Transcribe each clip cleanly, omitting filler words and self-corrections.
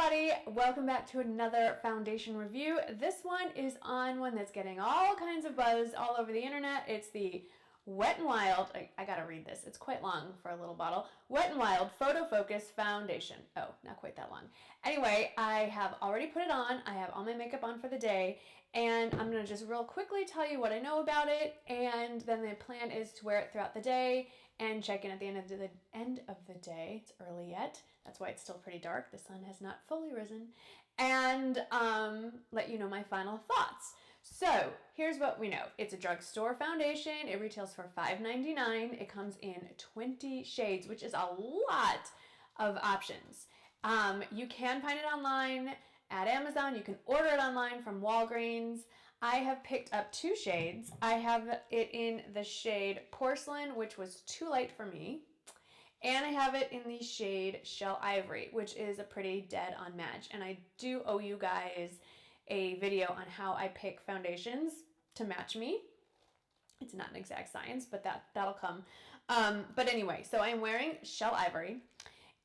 everybody, welcome back to another foundation review. This one is on one that's getting all kinds of buzz all over the internet. It's the Wet n Wild, I gotta read this, it's quite long for a little bottle, Wet n Wild PhotoFocus Foundation. Oh, not quite that long. Anyway, I have already put it on, I have all my makeup on for the day, and I'm gonna just real quickly tell you what I know about it, and then the plan is to wear it throughout the day and check in at the end of the day. It's early yet, that's why it's still pretty dark, the sun has not fully risen, and let you know my final thoughts. So here's what we know. It's a drugstore foundation. It retails for $5.99. It comes in 20 shades, which is a lot of options. You can find it online at Amazon. You can order it online from Walgreens. I have picked up 2 shades. I have it in the shade Porcelain, which was too light for me. And I have it in the shade Shell Ivory, which is a pretty dead on match. And I do owe you guys a video on how I pick foundations to match me. It's not an exact science, but that'll come. But anyway, so I'm wearing Shell Ivory,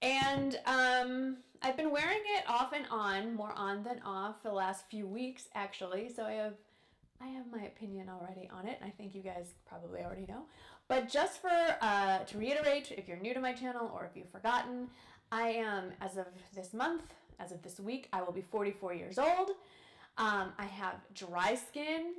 and I've been wearing it off and on, more on than off, for the last few weeks actually. So I have my opinion already on it, and I think you guys probably already know. But just for to reiterate, if you're new to my channel or if you've forgotten, I am, as of this month, as of this week, I will be 44 years old. I have dry skin.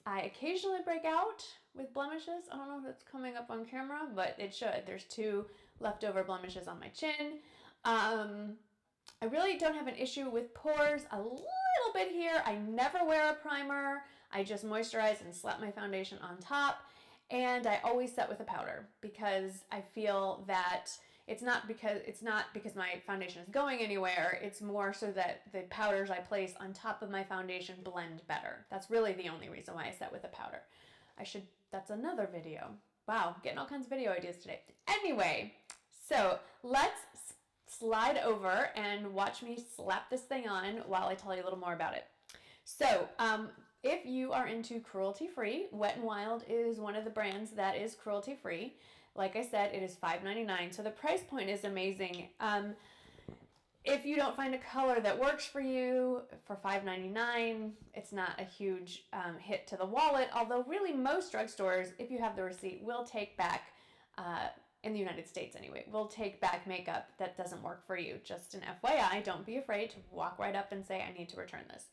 I occasionally break out with blemishes. I don't know if that's coming up on camera, but it should. There's 2 leftover blemishes on my chin. I really don't have an issue with pores. A little bit here. I never wear a primer. I just moisturize and slap my foundation on top. And I always set with a powder because I feel that it's not because my foundation is going anywhere. It's more so that the powders I place on top of my foundation blend better. That's really the only reason why I set with a powder. That's another video. Wow, getting all kinds of video ideas today. Anyway, so let's slide over and watch me slap this thing on while I tell you a little more about it. So, if you are into cruelty-free, Wet n Wild is one of the brands that is cruelty-free. Like I said, it is $5.99, so the price point is amazing. If you don't find a color that works for you for $5.99, it's not a huge hit to the wallet, although really most drugstores, if you have the receipt, will take back, in the United States anyway, will take back makeup that doesn't work for you. Just an FYI, don't be afraid to walk right up and say, I need to return this.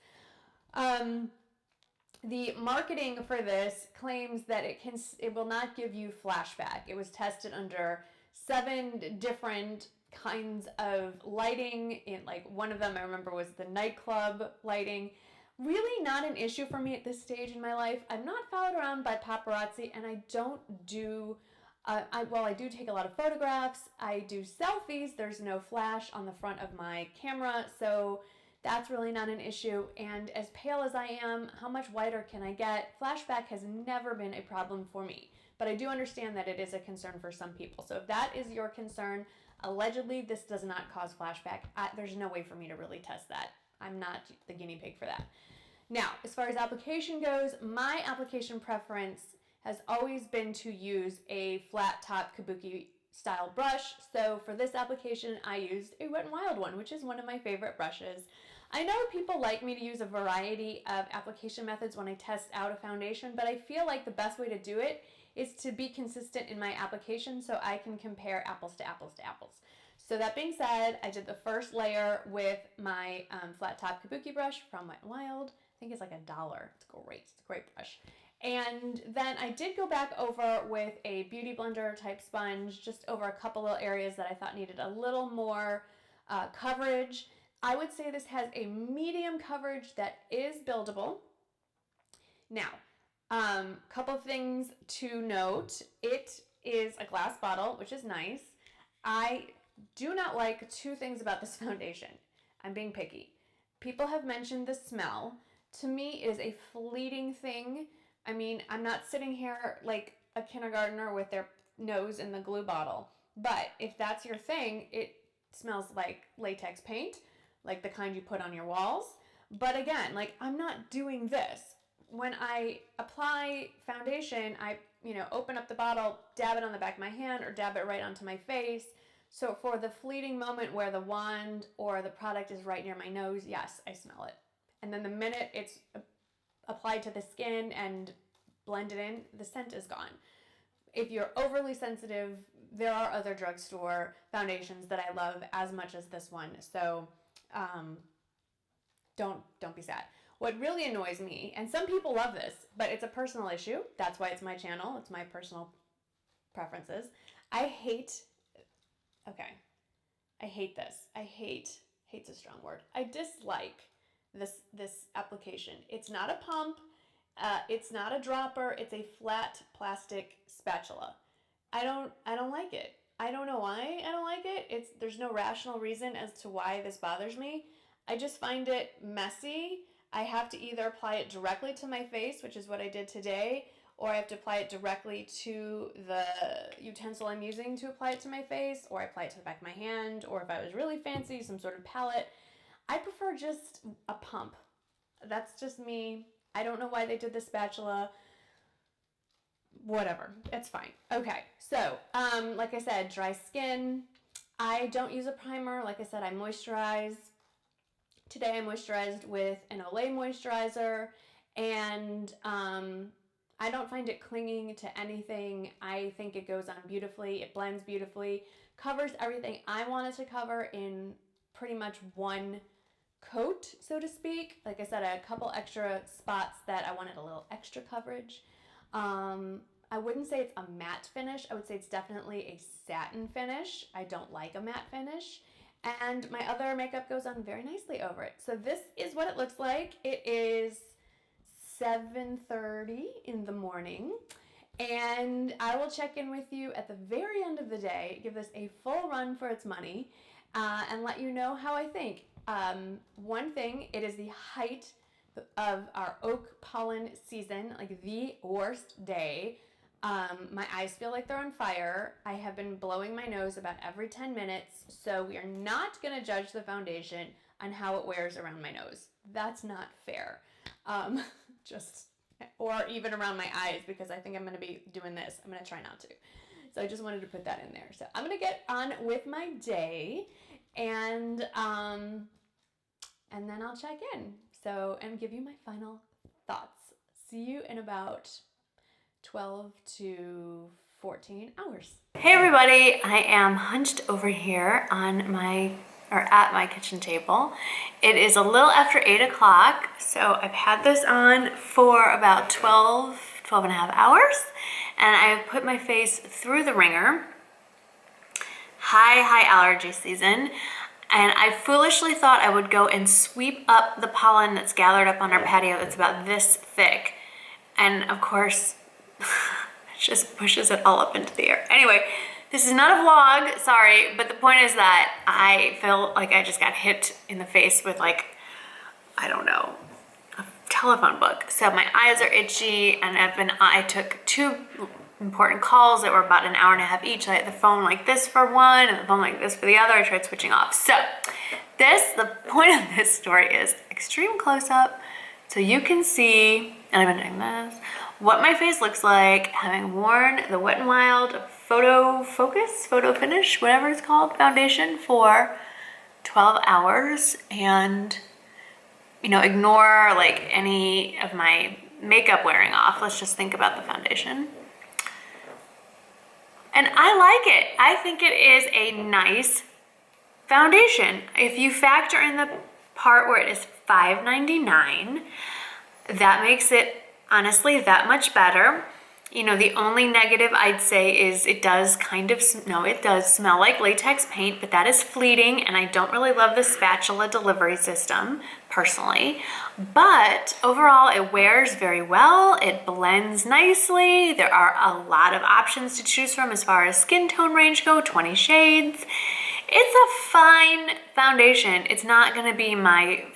The marketing for this claims that it will not give you flashback. It was tested under 7 different kinds of lighting. In like one of them I remember was the nightclub lighting. Really not an issue for me at this stage in my life. I'm not followed around by paparazzi, and I don't do I do take a lot of photographs. I do selfies. There's no flash on the front of my camera, so that's really not an issue. And as pale as I am, how much whiter can I get? Flashback has never been a problem for me, but I do understand that it is a concern for some people. So if that is your concern, allegedly this does not cause flashback. There's no way for me to really test that. I'm not the guinea pig for that. Now, as far as application goes, my application preference has always been to use a flat top kabuki style brush. So for this application, I used a Wet n Wild one, which is one of my favorite brushes. I know people like me to use a variety of application methods when I test out a foundation, but I feel like the best way to do it is to be consistent in my application so I can compare apples to apples to apples. So that being said, I did the first layer with my flat top kabuki brush from Wet n Wild. I think it's like $1. It's great. It's a great brush. And then I did go back over with a beauty blender type sponge, just over a couple little areas that I thought needed a little more coverage. I would say this has a medium coverage that is buildable. Now, couple of things to note. It is a glass bottle, which is nice. I do not like 2 things about this foundation. I'm being picky. People have mentioned the smell. To me, it is a fleeting thing. I mean, I'm not sitting here like a kindergartner with their nose in the glue bottle. But if that's your thing, it smells like latex paint, like the kind you put on your walls. But again, like, I'm not doing this. When I apply foundation, I, open up the bottle, dab it on the back of my hand, or dab it right onto my face. So for the fleeting moment where the wand or the product is right near my nose, yes, I smell it. And then the minute it's applied to the skin and blended in, the scent is gone. If you're overly sensitive, there are other drugstore foundations that I love as much as this one. So don't be sad. What really annoys me, and some people love this, but it's a personal issue. That's why it's my channel. It's my personal preferences. I hate this. Hate's a strong word. I dislike this application. It's not a pump. It's not a dropper. It's a flat plastic spatula. I don't like it. I don't know why I don't like it. There's no rational reason as to why this bothers me. I just find it messy. I have to either apply it directly to my face, which is what I did today, or I have to apply it directly to the utensil I'm using to apply it to my face, or I apply it to the back of my hand, or if I was really fancy, some sort of palette. I prefer just a pump. That's just me. I don't know why they did the spatula. Whatever, it's fine. Okay, so like I said, dry skin. I don't use a primer. Like I said, I moisturize. Today I moisturized with an Olay moisturizer, and I don't find it clinging to anything. I think it goes on beautifully. It blends beautifully, covers everything I wanted to cover in pretty much one coat, so to speak. Like I said, I had a couple extra spots that I wanted a little extra coverage. I wouldn't say it's a matte finish. I would say it's definitely a satin finish. I don't like a matte finish. And my other makeup goes on very nicely over it. So this is what it looks like. It is 7:30 in the morning. And I will check in with you at the very end of the day, give this a full run for its money, and let you know how I think. One thing, it is the height of our oak pollen season, like the worst day. My eyes feel like they're on fire. I have been blowing my nose about every 10 minutes, so we are not going to judge the foundation on how it wears around my nose. That's not fair. Or even around my eyes, because I think I'm going to be doing this. I'm going to try not to. So I just wanted to put that in there. So I'm going to get on with my day, and then I'll check in. So, and give you my final thoughts. See you in about 12 to 14 hours. Hey everybody, I am hunched over here at my kitchen table. It is a little after 8 o'clock, so I've had this on for about 12 and a half hours, and I've put my face through the ringer. High allergy season, and I foolishly thought I would go and sweep up the pollen that's gathered up on our patio that's about this thick, and of course it just pushes it all up into the air. Anyway, this is not a vlog, sorry, but the point is that I feel like I just got hit in the face with, like, I don't know, a telephone book. So my eyes are itchy, and I took 2 important calls that were about an hour and a half each. I had the phone like this for one and the phone like this for the other. I tried switching off. So the point of this story is extreme close-up, so you can see, and I've been doing this, what my face looks like having worn the Wet n Wild PhotoFocus, Photo Finish, whatever it's called, foundation for 12 hours, and, you know, ignore like any of my makeup wearing off. Let's just think about the foundation. And I like it. I think it is a nice foundation. If you factor in the part where it is $5.99, that makes it honestly that much better. You know, the only negative I'd say is it does smell like latex paint, but that is fleeting, and I don't really love the spatula delivery system personally. But overall, it wears very well. It blends nicely. There are a lot of options to choose from as far as skin tone range go, 20 shades. It's a fine foundation. It's not gonna be my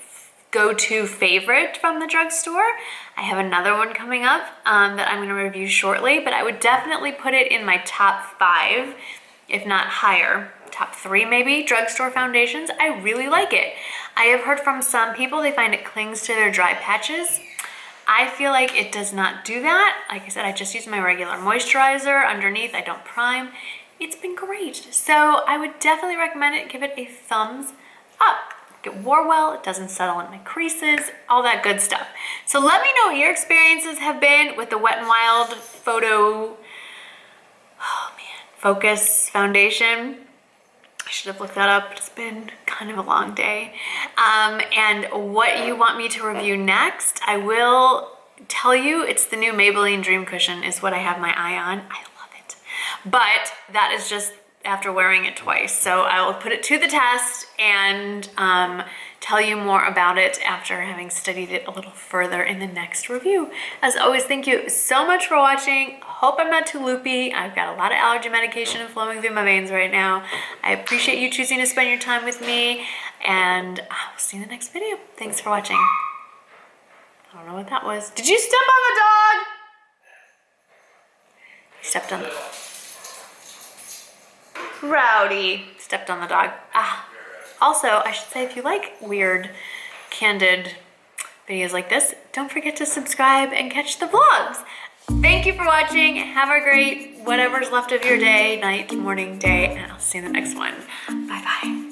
go-to favorite from the drugstore. I have another one coming up that I'm gonna review shortly, but I would definitely put it in my top 5, if not higher, top 3 maybe, drugstore foundations. I really like it. I have heard from some people they find it clings to their dry patches. I feel like it does not do that. Like I said, I just use my regular moisturizer underneath. I don't prime. it's been great. So I would definitely recommend it. Give it a thumbs up. It wore well, it doesn't settle in my creases, all that good stuff. So let me know what your experiences have been with the Wet n Wild Focus Foundation. I should have looked that up. It's been kind of a long day. And what you want me to review next, I will tell you. It's the new Maybelline Dream Cushion is what I have my eye on. I love it. But that is just after wearing it twice. So I will put it to the test and tell you more about it after having studied it a little further in the next review. As always, thank you so much for watching. Hope I'm not too loopy. I've got a lot of allergy medication flowing through my veins right now. I appreciate you choosing to spend your time with me, and I will see you in the next video. Thanks for watching. I don't know what that was. Did you step on the dog? He stepped on the dog. Rowdy stepped on the dog. Also, I should say, if you like weird, candid videos like this, don't forget to subscribe and catch the vlogs. Thank you for watching. Have a great whatever's left of your day, night, morning, day, and I'll see you in the next one. Bye-bye.